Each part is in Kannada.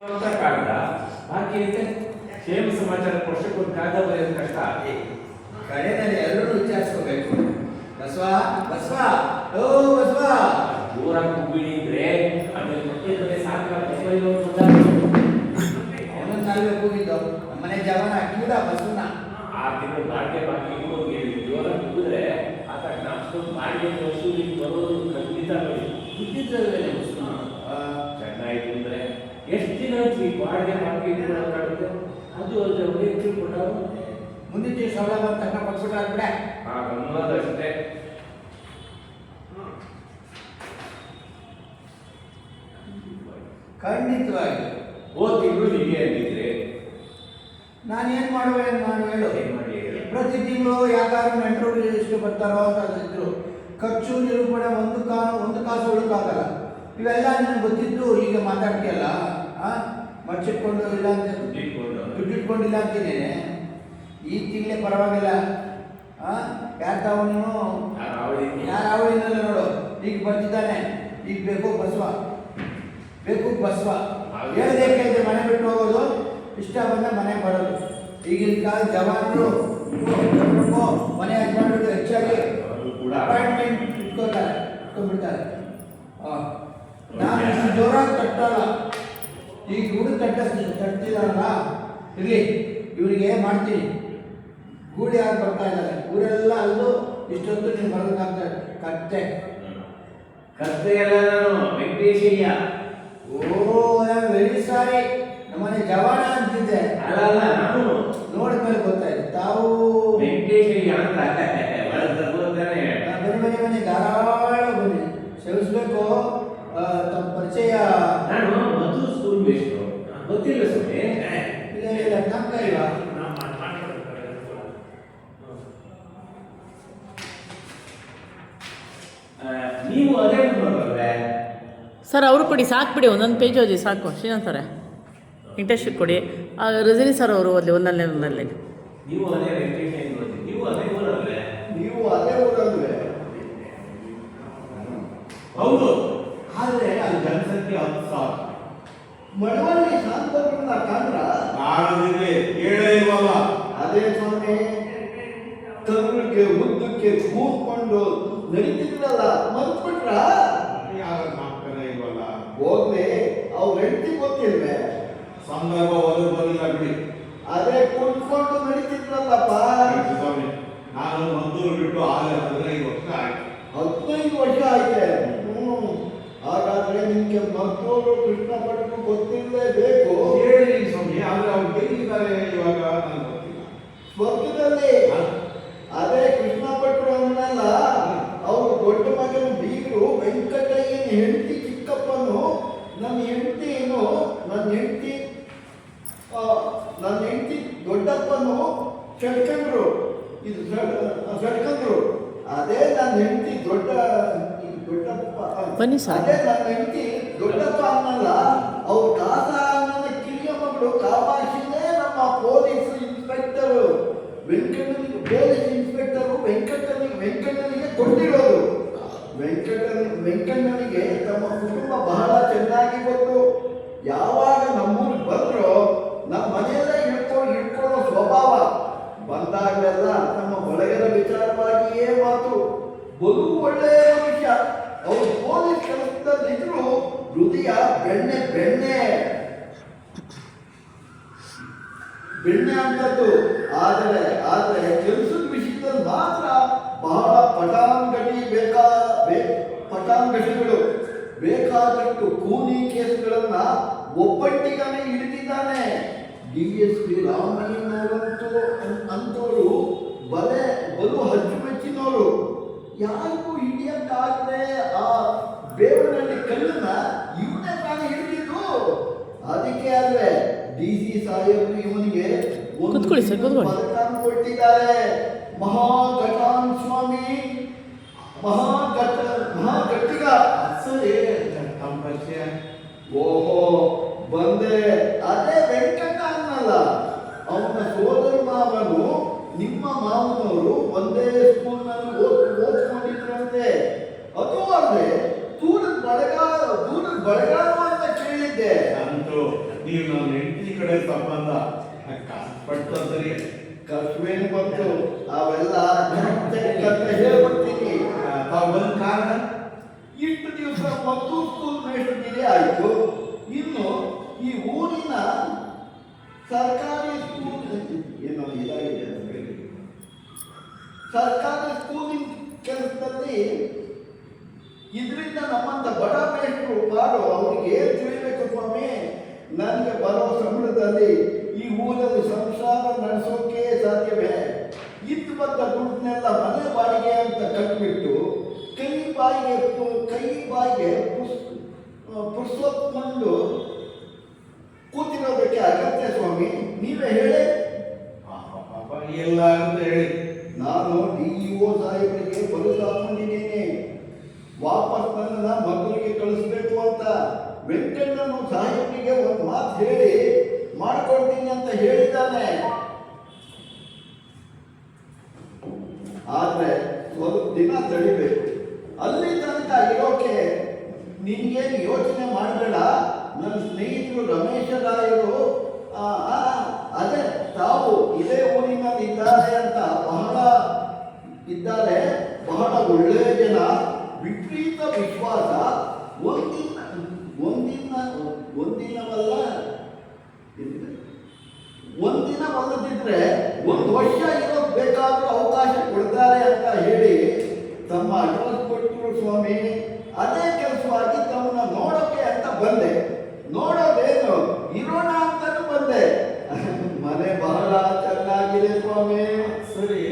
ಕಾಗದ ಬಾಕಿ ಐತೆ. ಕ್ಷೇಮ ಸಮಾಚಾರ ವರ್ಷಕ್ಕೊಂದು ಕಾಗದ ಬರೆಯೋದು ಕಷ್ಟ. ಕಡೆಯಲ್ಲಿ ಎಲ್ಲರೂ ವಿಚಾರಿಸ್ಕೋಬೇಕು. ಬಸವ ಬಸವ ಓ ಬಸವ ದೂರ ಕೂಗಿಡಿ ಇದ್ರೆ ಆಮೇಲೆ ಮತ್ತೆ ಸಾಕ ಬಸವ ಅವನನ್ನು ನಾವೇ ಕೂಗಿದ್ದು. ನಮ್ಮನೆ ಜವಾನ ಕಿವಿಡ ಬಸವನ 6 ತಿಂಗಳು ಬಾಡಿಗೆ ಬಾಕಿ ಹೋಗಿ ಜೋರ ಕೂಗಿದ್ರೆ ಆತ ನಾಲ್ಕು ಬಾಡಿಗೆ ವಸೂಲಿಗೆ ಬರೋದು ಖಂಡಿತ ಬಿಟ್ಟಿದ್ರಲ್ವೇ ಬಸವನ ಚೆನ್ನಾಗಿ ಅಂದ್ರೆ ಎಷ್ಟು ದಿನ ಈ ಬಾಡಿಗೆ ಬಾಕಿ ಇಟ್ಕೊಳ್ಳೋಕ್ಕಾಗುತ್ತೆ? ಅದು ಅಲ್ಲದೆ ಅವ್ರಿಗೆ ಕೊಟ್ಟರು ಮುಂದಿನ ದಿವಸ ಸಾಲ ಬಂದು ತಕ್ಕ ಕೊಟ್ಬಿಟ್ರೆ ಬಿಡೆ ಅನ್ನೋದಷ್ಟೇ. ಖಂಡಿತವಾಗಿ ಹೋದ ತಿಂಗಳು ಹೀಗೆ ಆಗಿದ್ರೆ ನಾನೇನು ಮಾಡುವೆ ಹೇಳು. ಏನ್ ಮಾಡಿ ಪ್ರತಿ ತಿಂಗಳು ಯಾಕಾದ್ರೂ ನೆಂಟರು ಎಷ್ಟು ಬರ್ತಾರೋ ಅಂತ ಇದ್ರು. ಖರ್ಚು ನಿರೂಪಣೆ ಒಂದು ಕಾಸು ಉಳಿಕಾಗಲ್ಲ. ಇವೆಲ್ಲ ನನಗೆ ಗೊತ್ತಿದ್ದು ಈಗ ಮಾತಾಡ್ತೀಯಲ್ಲ, ಮಡ್ಚಿಟ್ಕೊಂಡು ಇಲ್ಲ ಅಂತ ದುಡ್ಡು ಇಟ್ಕೊಂಡಿಲ್ಲ ಅಂತೀನೇನೆ. ಈ ತಿಂಗಳೇ ಪರವಾಗಿಲ್ಲ. ಯಾರು ತಾವು ನೀನು ಯಾರು ಅವಳಿಂದಲ್ಲ ನೋಡು. ಈಗ ಬರ್ತಿದ್ದಾನೆ. ಈಗ ಬೇಕು ಬಸವ ಹೇಳದೇಕೆ ಇದೆ ಮನೆ ಬಿಟ್ಟು ಹೋಗೋದು, ಇಷ್ಟ ಬಂದ ಮನೆ ಬರೋದು. ಈಗಿನ ಕಾಲ ಜವಾನರು ಮನೆ ಹಚ್ಕೊಂಡ್ಬಿಟ್ಟು ಹೆಚ್ಚಾಗಿ ಅಪಾಯಿಂಟ್ಮೆಂಟ್ ಇಟ್ಕೊಂಡ್ಬಿಡ್ತಾರೆ. ನಾನು ಇಷ್ಟು ಜೋರಾಗಿ ತಟ್ಟಲ್ಲ. ಈಗ ಹುಡುಗ ತಟ್ಟಿದಾರಲ್ಲ, ಇರಲಿ ಇವರಿಗೆ ಮಾಡ್ತೀನಿ. ಗೂಡಿ ಯಾರು ಬರ್ತಾ ಇದ್ದಾರೆ ಊರೆಲ್ಲ ಅಲ್ಲೂ ಇಷ್ಟೊತ್ತು ನೀನು ಬರೋದಕ್ಕಾಗ್ತದೆ. ಕತ್ತೆ ಎಲ್ಲ ನಾನು ವೆಂಕಟೇಶಯ್ಯ. ಓ ವೆರಿ ಸಾರಿ, ನಮ್ಮನೆ ಜವಾನ ಅಂತಿದ್ದೆ. ಅಲ್ಲ ನಾನು ನೋಡಿದ್ಮೇಲೆ ಗೊತ್ತಾಯ್ತು ತಾವು ವೆಂಕಟೇಶಯ್ಯ ಅಂತ ಬನ್ನಿ ಧಾರಾಳ ಬನ್ನಿ ಸೇವಿಸ್ಬೇಕು. ತಮ್ಮ ಪರಿಚಯ ನಾನು ಮಧು ಸ್ಕೂಲ್ ಬೇಸ್ಟು ಗೊತ್ತಿಲ್ಲ ಸುಮ್ಮನೆ ಇಲ್ಲ ನಮ್ಗ ಇಲ್ವಾ? ನೀವು ಅದೇ ನೋಡಲ್ವೇ ಸರ್ ಅವರು ಕೊಡಿ, ಸಾಕು ಬಿಡಿ, ಒಂದೊಂದು ಪೇಜ್ ಓದಿ ಸಾಕು. ಶ್ರೀನಾಥ್ ಸರ ಇಂಟರ್ನ್ಶಿಪ್ ಕೊಡಿ. ರಜನಿ ಸರ್ ಅವರು ಓದಲಿ ಒಂದಲ್ಲೇ. ನೀವು ಅದೇ ವೆಂಕಟೇಶಯ್ಯ ಓದಿ. ನೀವು ಅದೇ ಊರಲ್ವೇ? ನೀವು ಅದೇ ಊರಲ್ವೇ? ಹೌದು, ಆದರೆ ಅದು ಜನಸಂಖ್ಯೆ 10,000. ಮಳವಳ್ಳಿ ಶಾಂತರನ್ನ ಕಾಂದ್ರ ಕಾಣದಿದೆ ಕೇಳೇ ಇಲ್ವಲ್ಲ. ಅದೇ ಸ್ವಾಮಿ ತರುಣಿಗೆ ಉದ್ದಕ್ಕೆ ಕೂತ್ಕೊಂಡು ನಡೀತಿದ್ರಲ್ಲ, ಮರ್ತ್ಬಿಟ್ರ? ಯಾರ ನಾಲ್ಕನೇ ಇಲ್ವಲ್ಲ. ಹೋಗ್ಲಿ, ಅವ್ರ ಹೆಂಡತಿ ಗೊತ್ತಿಲ್ವೇ? ಸಂದರ್ಭ ಒದಗಿ ಬರಲಿಲ್ಲ ಬಿಡಿ. ಅದೇ ಕುತ್ಕೊಂಡು ನಡೀತಿದ್ರಲ್ಲಪ್ಪ. ಸ್ವಾಮಿ, ನಾನು ಮದ್ದೂರು ಬಿಟ್ಟು 15 ವರ್ಷ ಆಯ್ತು. 15 ವರ್ಷ ಆಯ್ತೆ. ಹಾಗಾದ್ರೆ ನಿಮ್ಗೆ ಮದ್ದೂರು ಕೃಷ್ಣ ಭಟ್ರು ಗೊತ್ತಿರಲೇಬೇಕು. ಹೇಳಿ ಸ್ವಾಮಿ, ಆದ್ರೆ ಅವ್ರು ಎಲ್ಲಿದ್ದಾರೆ ಇವಾಗ ನನಗೆ ಗೊತ್ತಿಲ್ಲ. ಸ್ವರ್ಗದಲ್ಲಿ. ಅದೇ ಕೃಷ್ಣ ಭಟ್ರು ಅನ್ನಲ್ಲ, ಅವ್ರ ದೊಡ್ಡ ಮಗನ ಬೀಗರು ವೆಂಕಟಯ್ಯನ ಹೆಂಡತಿ ಚಿಕ್ಕಪ್ಪನು ನನ್ನ ಹೆಂಡತಿ ದೊಡ್ಡಪ್ಪನು ಷಟ್ಕಂದ್ರು. ಇದು ಷಟ್ಕಂದ್ರು. ಅದೇ ನನ್ನ ಹೆಂಡತಿ ದೊಡ್ಡಪ್ಪ. ಬನ್ನಿ ಸರ್. ಅದೇ ನನ್ನ ಹೆಂಡತಿ ದೊಡ್ಡಪ್ಪ ಅನ್ನಲ್ಲ, ಅವ್ರ ತಾತ ನನ್ನ ಕಿರಿಯ ಮಗಳು ಕಾಮಾಕ್ಷಿನೇ ನಮ್ಮ ಪೊಲೀಸ್ ಇನ್ಸ್ಪೆಕ್ಟರು ವೆಂಕಟನಿಗೆ ಕೊಟ್ಟಿರೋದು. ವೆಂಕಣ್ಣನಿಗೆ ತಮ್ಮ ಕುಟುಂಬ ಬಹಳ ಚೆನ್ನಾಗಿ ಗೊತ್ತು. ಯಾವಾಗ ನಮ್ಮೂರಿಗೆ ಬಂದ್ರೋ ನಮ್ಮ ಮನೆಯಲ್ಲೇ ಇಟ್ಕೊಳ್ಳೋ ಸ್ವಭಾವ. ಬಂದಾಗಲೆಲ್ಲ ನಮ್ಮ ಬಳಗದ ವಿಚಾರವಾಗಿಯೇ ಮಾತು. ಬಲು ಒಳ್ಳೆಯ ವಿಷಯ. ಅವರು ಪೊಲೀಸ್ ಕೆಲಸದಲ್ಲಿದ್ರು ಹೃದಯ ಬೆಣ್ಣೆ ಅಂತದ್ದು. ಆದರೆ ಕೆಲಸದ ವಿಷಯದಲ್ಲಿ ಮಾತ್ರ ಬಹಳ ಪಟಾಂಗಟಿಗಳು. ಬೇಕಾದಷ್ಟು ಕೂಲಿ ಕೇಸ್ಗಳನ್ನ ಒಬ್ಬಟ್ಟಿಗಾನೆ ಹಿಡಿದಿದ್ದಾನೆ. DSP ರಾಮಯ್ಯನವರಂತೂ ಅಂತವರು ಬಲು ಹಚ್ಚುಮೆಚ್ಚಿನವರು. ಯಾರಿಗೂ ಹಿಡಿಯಕ್ಕಾಗದೆ ಆ ಬೇವನಲ್ಲಿ ಕಲ್ಲನ್ನ ಇವನೇ ತಾನೇ ಹಿಡಿದಿದ್ದು. ಅದಕ್ಕೆ ಆದ್ರೆ DC ಸಾಹೇಬರು ಇವನಿಗೆ ಕೂತ್ಕೊಳ್ಳಿ ಸರ್, ಕೂತ್ಕೊಳ್ಳಿ. ಪದಕ ಕೊಟ್ಟಿದ್ದಾರೆ. ಮಹಾಘಟಾನ್ ಸ್ವಾಮಿ, ಮಹಾಘಟ್ಟಿಗ. ಸರಿ, ತಮ್ಮ ಪರಿಚಯ. ಓಹೋ ಬಂದೆ. ಅದೇ ವೆಂಕಟ ಅನ್ನಲ್ಲ, ಅವನ ಸೋದರ ಮಾವನು ನಿಮ್ಮ ಮಾವನವರು ಒಂದೇ ಸ್ಕೂಲ್ನಲ್ಲಿ ಓದ್ಕೊಂಡಿದ್ರಂತೆ. ಅದು ಅಲ್ಲದೆ ದೂರದ ಬಳಗಾರ ಅಂತ ಕೇಳಿದ್ದೆ. ಅಂತೂ ನೀವು ನನ್ನ ಹೆಂಡತಿ ಕಡೆ ಸಂಬಂಧ ಕಷ್ಟಪಟ್ಟಂತರಿ ಕಷ್ಟವೇನು ಬಂತು ಅವೆಲ್ಲ ಅಂತ ಹೇಳ್ಬಿಡ್ತೀನಿ. ಒಂದು ಕಾರಣ ಇಷ್ಟು ದಿವಸ ಮದ್ದು ಸ್ಕೂಲ್ ಮೇಷ್ಟ್ರಿಗೆ ಆಯಿತು. ಇನ್ನು ಈ ಊರಿನ ಸರ್ಕಾರಿ ಸ್ಕೂಲ್ ಏನೋ ಇದಾಗಿದೆ ಅಂತ ಹೇಳಿ ಸರ್ಕಾರಿ ಸ್ಕೂಲಿನ ಕೆಲಸದಲ್ಲಿ ಇದರಿಂದ ನಮ್ಮಂತ ಬಡ ಮೇಷ್ಟ್ರು ಪಾಡು ಅವ್ರಿಗೆ ಏನು ತಿಳಿಬೇಕು ಸ್ವಾಮಿ. ನನಗೆ ಬರೋ ಸಂಬಳದಲ್ಲಿ ಈ ಊರಲ್ಲಿ ಸಂಸಾರ ನಡೆಸೋಕೆ ಸಾಧ್ಯವೇ? ಇದ್ದು ಬಂದ ದುಡ್ಡನ್ನೆಲ್ಲ ಮನೆ ಬಾಡಿಗೆ ಅಂತ ಕಟ್ಬಿಟ್ಟು ಕೈ ಬಾಯಿಗೆ ಪುರ್ಸೊತ್ಕೊಂಡು ಕೂತಿರೋದಕ್ಕೆ ಅಗತ್ಯ ಸ್ವಾಮಿ? ನೀವೇ ಹೇಳಿ. ಎಲ್ಲ ಅಂತ ಹೇಳಿ ನಾನು DEO ಸಾಹೇಬರಿಗೆ ಬರೆದಾಕೊಂಡಿದ್ದೀನಿ, ವಾಪಸ್ ನನ್ನ ಮಕ್ಕಳಿಗೆ ಕಳಿಸ್ಬೇಕು ಅಂತ. ವೆಂಕಣ್ಣನು ಸಾಹೇಬರಿಗೆ ಒಂದು ಮಾತು ಹೇಳಿ ಮಾಡ್ಕೊಡ್ತೀನಿ ಅಂತ ಹೇಳಿದ್ದಾನೆ. ಆದ್ರೆ ಸ್ವಲ್ಪ ದಿನ ತಡಿಬೇಕು. ಅಲ್ಲಿ ತನಕ ಇರೋಕೆ ನಿನ್ಗೇನು ಯೋಚನೆ ಮಾಡಬೇಡ. ನನ್ನ ಸ್ನೇಹಿತರು ರಮೇಶ ರಾಯರು ಅದೇ ತಾವು ಇದೇ ಊರಿನಲ್ಲಿ ಇದ್ದಾರೆ ಅಂತ ಬಹಳ ಒಳ್ಳೆಯ ಜನ. ವಿಪರೀತ ವಿಶ್ವಾಸ. ಒಂದಿನವಲ್ಲದಿದ್ರೆ 1 ವರ್ಷ ಇರೋದು ಬೇಕಾದ್ರೂ ಅವಕಾಶ ಕೊಡ್ತಾರೆ ಅಂತ ಹೇಳಿ ತಮ್ಮ ಅಡ್ರೆಸ್ ಕೊಟ್ಟರು ಸ್ವಾಮಿ. ಅದೇ ಕೆಲಸವಾಗಿ ತಮ್ಮನ್ನ ನೋಡೋಕೆ ಅಂತ ಬಂದೆ. ನೋಡೋದೇನು ಇರೋಣ ಅಂತಾನು ಬಂದೆ. ಮನೆ ಬಹಳ ಚೆನ್ನಾಗಿದೆ ಸ್ವಾಮಿ. ಸರಿ.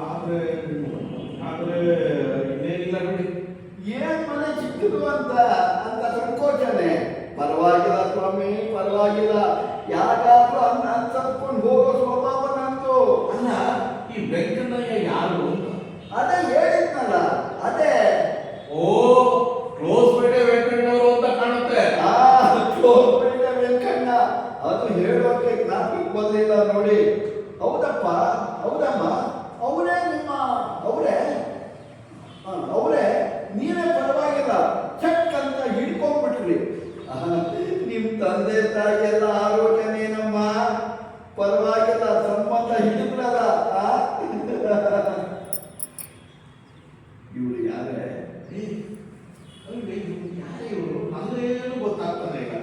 ಆದ್ರೆ ಇನ್ನೇನಿಲ್ಲ ನೋಡಿ. ಏನ್ ಮನೆ ಚಿಕ್ಕದು ಅಂತ ಸಂಕೋಚನೆ. ಪರವಾಗಿಲ್ಲ ಸ್ವಾಮಿ, ಪರವಾಗಿಲ್ಲ. ಯಾಕಾದ್ರೂ ಅನ್ಸತ್ಕೊಂಡು ಹೋಗೋ ಸ್ವಭಾವ ನಂದು. ಅಲ್ಲ, ಈ ವೆಂಕಣ್ಣಯ್ಯ ಯಾರು ಅಂತ? ಅದೇ ಹೇಳಿದ್ನಲ್ಲ, ಅದೇ ಕ್ಲೋಸ್ ಪೇಟೆ ವೆಂಕಣ್ಣವರು ಅಂತ ಕಾಣುತ್ತೆ. ಕ್ಲೋಸ್ ಪೇಟೆ ವೆಂಕಣ್ಣ. ಅದು ಹೇಳೋಕೆ ಜ್ಞಾಪಕ ಬಂದಿಲ್ಲ ನೋಡಿ. ಹೌದಪ್ಪ, ಹೌದಮ್ಮ, ಅವರೇ ನೀವೇ ಪರವಾಗಿಲ್ಲ ಚೆಕ್ ಅಂತ ಹಿಡ್ಕೊಂಡ್ಬಿಟ್ರಿ. ನಿಮ್ ತಂದೆ ತಾಯಿ ಎಲ್ಲ ಆರೋಗ್ಯನೇನಮ್ಮ? ಪರವಾಗಿಲ್ಲ, ಸಂಬಂಧ ಹಿಡಿದ್ರಲ್ಲ. ಇವ್ರು ಯಾರೇ? ಯಾರೇ ಇವರು? ನನ್ನೇನು ಗೊತ್ತಾಗ್ತಾನೆ ಇಲ್ಲ.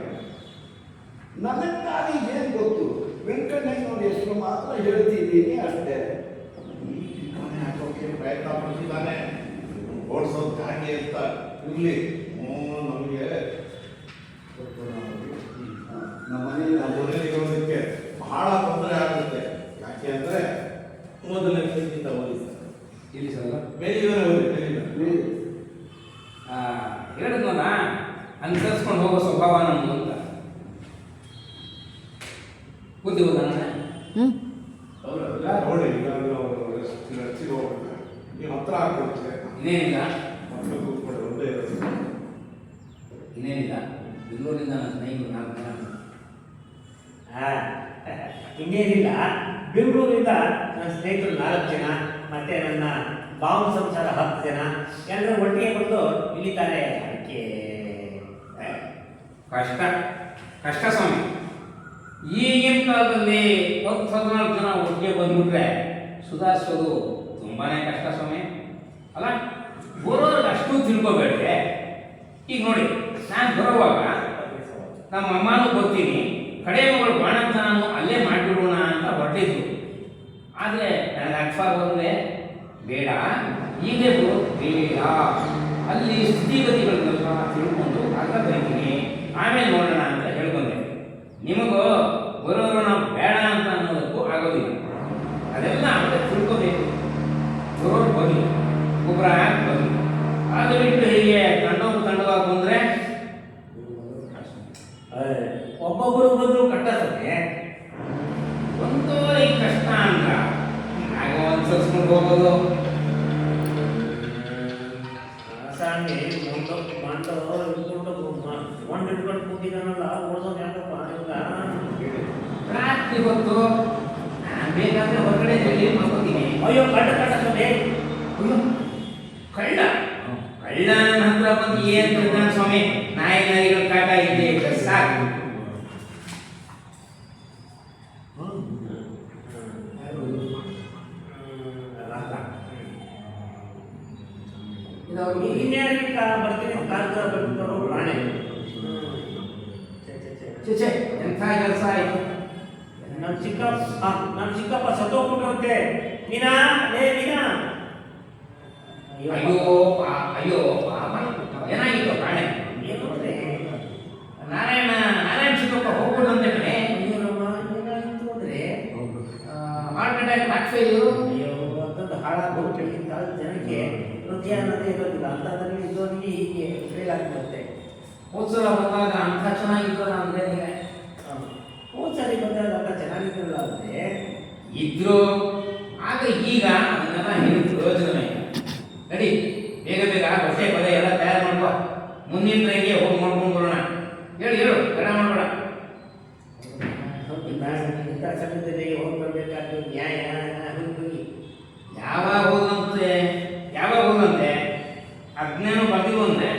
ನನಗಾಗಿ ಏನ್ ಗೊತ್ತು? ವೆಂಕಣ್ಣಯ್ಯನವ್ರ ಹೆಸರು ಮಾತ್ರ ಹೇಳ್ತಿದ್ದೀನಿ ಅಷ್ಟೇ. ಈ ಠಿಕಾಣೆ ಹಾಕೋಕೆ ಪ್ರಯತ್ನ ಪಡ್ತಿದ್ದಾನೆ. ಓಡಿಸೋದು ಗಾಡಿ ಅಂತ ಇರ್ಲಿ. ನಮಗೆ ನಮ್ಮನೇಲಿರೋದಕ್ಕೆ ಬಹಳ ತೊಂದರೆ ಆಗುತ್ತೆ. ಯಾಕೆ ಅಂದ್ರೆ ಮೊದಲನೇ ಪ್ರೀತಿಯಿಂದ ಹೋಗಿ ಇಲ್ಲಿ ಸರ್ ಮೇಲಿದ್ದಾರೆ ಹೇಳಿದ್ನಲ್ಲ ಅನುಸರಿಸ್ಕೊಂಡು ಹೋಗೋ ಸ್ವಭಾವ ನಮ್ದು ಅಂತ ಬುದ್ಧಿ ಹೋದ ನೋಡಿ. ರಸ್ತಿಗೆ ಹೋಗ್ಬಿಡ್ತಾರೆ, ನೀವು ಹತ್ರ ಆಗ್ಬಿಡುತ್ತೆ. ಇನ್ನೇನಿಲ್ಲ ಮಕ್ಕಳು ಕೂತ್ಕೊಂಡು ಒಂದೇ ಇರೋದು. ಇನ್ನೇನಿಲ್ಲ ಬೆಂಗಳೂರಿಂದ ನನ್ನ ಸ್ನೇಹಿತರು 4 ಜನ. ಇನ್ನೇನಿಲ್ಲ, ಬೆಂಗಳೂರಿಂದ ನನ್ನ ಸ್ನೇಹಿತರು 4 ಜನ, ಮತ್ತೆ ನನ್ನ ಬಾವು ಸಂಸಾರ 10 ಜನ ಎಲ್ಲರೂ ಒಟ್ಟಿಗೆ ಬಂದು ಇಲ್ಲಿದ್ದಾರೆ. ಅದಕ್ಕೆ ಕಷ್ಟ ಸ್ವಾಮಿ. ಈಗಿನ ಕಾಲದಲ್ಲಿ 10-14 ಜನ ಒಟ್ಟಿಗೆ ಬಂದ್ಬಿಟ್ರೆ ಸುಧಾರಿಸೋದು ತುಂಬಾನೇ ಕಷ್ಟ ಸ್ವಾಮಿ. ಅಲ್ಲ, ಬರೋರಿಗೆ ಅಷ್ಟು ತಿಳ್ಕೊಬೇಡ್ರೆ. ಈಗ ನೋಡಿ, ನಾನು ಬರುವಾಗ ನಮ್ಮ ಅಮ್ಮನೂ ಬರ್ತೀನಿ, ಕಡೆ ಮಗಳು ಬಾಣಂತನೂ ಅಲ್ಲೇ ಮಾಡಿಬಿಡೋಣ ಅಂತ ಹೊರಟಿದ್ರು. ಆದರೆ ನನಗೆ ಅರ್ಥ ಆಗೋದ್ರೆ ಬೇಡ, ಈಗಲೇ ಬರೋ ಬೇಡ, ಅಲ್ಲಿ ಸ್ಥಿತಿಗತಿಗಳನ್ನೆಲ್ಲ ತಿಳ್ಕೊಂಡು ಆಗ ಬರ್ತೀನಿ, ಆಮೇಲೆ ನೋಡೋಣ ಅಂತ ಹೇಳ್ಕೊಂಡೆ. ನಿಮಗೂ ಬರೋರು ನಾವು ಬೇಡ ಅಂತ ಅನ್ನೋದಕ್ಕೂ ಆಗೋದಿಲ್ಲ. ಅದೆಲ್ಲ ಅವರೇ ತಿಳ್ಕೋಬೇಕು. ಬರೋರು ಬರಲಿ, ಗೊಬ್ಬರ ಹಾಕಿ ಬರಲಿ. ಅದು ಬಿಟ್ಟು ಹೀಗೆ ತಂಡವಾಗಿ ಬಂದರೆ ಒಬ್ಬೊಬ್ಬರು ಬಂದ್ರು ಕಟ್ಟಸಕ್ಕೆ ಒಂದು ಈ ಕಷ್ಟ ಅಂತ ಆಗ ಅನ್ಸರ್ಸ್ಕೊಂಡು ಹೋಗೋದು. ಸಾಂಗಿ ಒಂದು ಇಟ್ಕೊಂಡು ಕೂತಿದ್ದಾನಲ್ಲ, ಓದೋದು ಯಾಕಪ್ಪ ರಾತ್ರಿ ಹೊತ್ತು ಬೇಕಾದ್ರೆ ಹೊರಗಡೆ ಜಲ್ಲಿ ಮಾಡ್ಕೋತೀನಿ. ಅಯ್ಯೋ ಕಟ್ಟಸದೆ ಕಳ್ಳ ನನ್ನ ಹತ್ರ ಬಂದು ಏನ್ ತಿಳ್ತಾನೆ ಸ್ವಾಮಿ? ನಾಯಿಗಳ ಕಾಟ ಇದೆ ಸಾಕು. ಚೇಚೆ ಎಂಥ ಕೆಲಸ ಆಯಿತು. ನಮ್ಮ ಚಿಕ್ಕಪ್ಪ ಸತ್ತೋಗ್ಬಿಟ್ರಂತೆ. ಮೀನಾ, ಲೇ ಮೀನಾ. ಅಯ್ಯೋ ಅಯ್ಯೋ ಪಾಪ, ಏನಾಗಿತ್ತು ಕಾಣೆ? ಏನು ಅಂದ್ರೆ ನಾರಾಯಣ ಚಿಕ್ಕಪ್ಪ ಹೋಗ್ಬಿಟ್ಟಂತೆ ಕಣೆ. ಅಯ್ಯೋ ರಾಮ, ಏನಾಗಿತ್ತು ಅಂದ್ರೆ ಹಾರ್ಟ್ ಅಟ್ಯಾಕ್ ಹಾಕ್ಫೇಲು. ಅಯ್ಯೋ ಅದೊಂದು ಹಾಳಾಗ್ಬಿಟ್ಟು ಇಂಥ ಜನಕ್ಕೆ ಹೃದಯ ಅನ್ನೋದೇ ಇರೋದಿಲ್ಲ. ಅಂಥದ್ರಲ್ಲಿ ಇದೊಂದಿಗೆ ಹೀಗೆ ಫೇಲ್ ಆಗ್ಬಿಡುತ್ತೆ. ಹೋದ್ಸಲ ಬಂದಾಗ ಅಂಥ ಚೆನ್ನಾಗಿದ್ದಲ್ಲ ಅಂದ್ರೆ ನೀವೇ ಹೋದ್ ಸಾರಿ ಬಂದಾಗ ಎಲ್ಲ ಚೆನ್ನಾಗಿದ್ರಲ್ಲ ಅಂದ್ರೆ ಇದ್ರು. ಆಗ ಈಗ ಅದನ್ನೆಲ್ಲ ಏನು ಪ್ರಯೋಜನ ಇಲ್ಲ. ನಡಿ ಬೇಗ ಬೇಗ ಹೊಟ್ಟೆ ಪದ ಎಲ್ಲ ತಯಾರು ಮಾಡುವ. ಮುಂದಿನ ಟ್ರೈನ್ಗೆ ಹೋಗಿ ಮಾಡ್ಕೊಂಡು ಬರೋಣ. ಹೇಳು ಬೇಡ ಮಾಡಬೇಡ. ಇಂಥ ಸಮಯದಲ್ಲಿ ಹೋಗಿ ಬರಬೇಕಾದ್ದು ನ್ಯಾಯ. ಹೋಗಿ ಯಾವಾಗ ಹೋದಂತೆ ಅಜ್ಞಾನ ಬರ್ದಿಲ್ವಂತೆ.